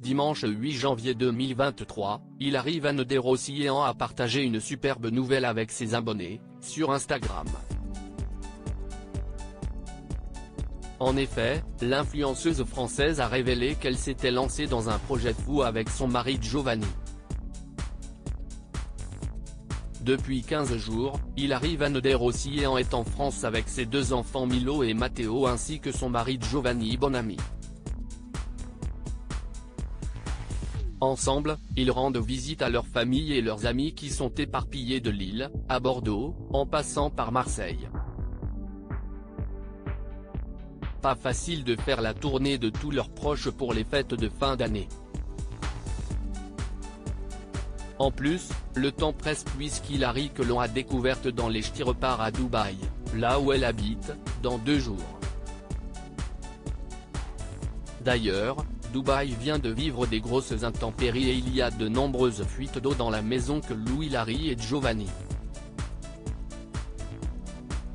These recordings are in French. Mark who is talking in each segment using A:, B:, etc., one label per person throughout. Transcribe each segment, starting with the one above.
A: Dimanche 8 janvier 2023, Hilary Van der Rossiyén a partagé une superbe nouvelle avec ses abonnés, sur Instagram. En effet, l'influenceuse française a révélé qu'elle s'était lancée dans un projet fou avec son mari Giovanni. Depuis 15 jours, Hilary Van der Rossiyén est en France avec ses deux enfants Milo et Matteo ainsi que son mari Giovanni Bonami. Ensemble, ils rendent visite à leurs familles et leurs amis qui sont éparpillés de Lille, à Bordeaux, en passant par Marseille. Pas facile de faire la tournée de tous leurs proches pour les fêtes de fin d'année. En plus, le temps presse puisqu'Hilary que l'on a découverte dans les ch'tis repart à Dubaï, là où elle habite, dans 2 jours. D'ailleurs, Dubaï vient de vivre des grosses intempéries et il y a de nombreuses fuites d'eau dans la maison que louent Hilary et Giovanni.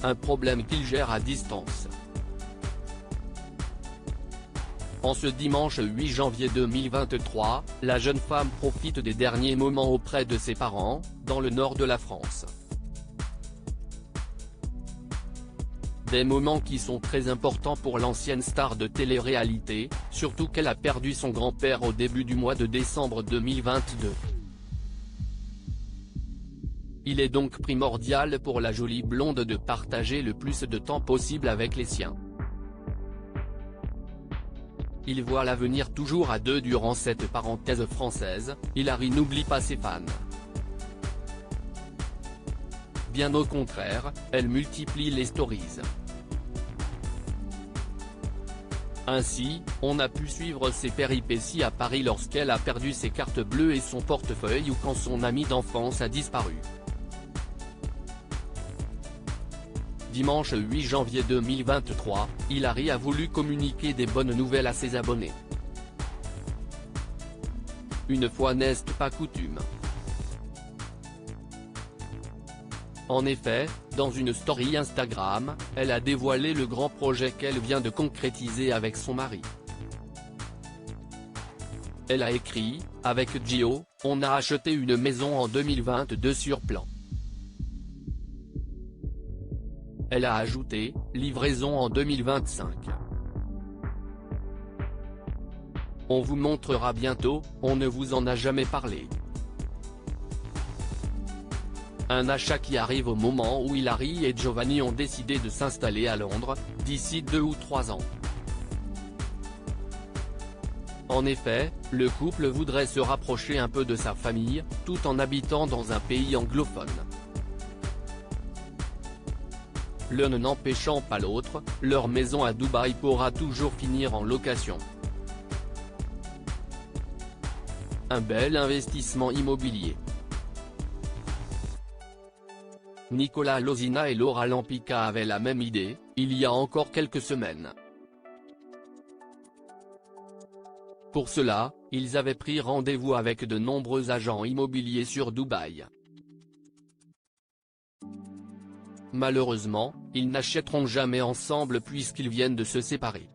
A: Un problème qu'ils gèrent à distance. En ce dimanche 8 janvier 2023, la jeune femme profite des derniers moments auprès de ses parents, dans le nord de la France. Des moments qui sont très importants pour l'ancienne star de télé-réalité, surtout qu'elle a perdu son grand-père au début du mois de décembre 2022. Il est donc primordial pour la jolie blonde de partager le plus de temps possible avec les siens. Ils voient l'avenir toujours à deux durant cette parenthèse française, Hilary n'oublie pas ses fans. Bien au contraire, elle multiplie les stories. Ainsi, on a pu suivre ses péripéties à Paris lorsqu'elle a perdu ses cartes bleues et son portefeuille ou quand son ami d'enfance a disparu. Dimanche 8 janvier 2023, Hilary a voulu communiquer des bonnes nouvelles à ses abonnés. Une fois n'est pas coutume. En effet, dans une story Instagram, elle a dévoilé le grand projet qu'elle vient de concrétiser avec son mari. Elle a écrit, avec Gio, on a acheté une maison en 2022 sur plan. Elle a ajouté, livraison en 2025. On vous montrera bientôt, on ne vous en a jamais parlé. Un achat qui arrive au moment où Hilary et Giovanni ont décidé de s'installer à Londres, d'ici 2 ou 3 ans. En effet, le couple voudrait se rapprocher un peu de sa famille, tout en habitant dans un pays anglophone. L'un n'empêchant pas l'autre, leur maison à Dubaï pourra toujours finir en location. Un bel investissement immobilier. Nicolas Lozina et Laura Lampica avaient la même idée, il y a encore quelques semaines. Pour cela, ils avaient pris rendez-vous avec de nombreux agents immobiliers sur Dubaï. Malheureusement, ils n'achèteront jamais ensemble puisqu'ils viennent de se séparer.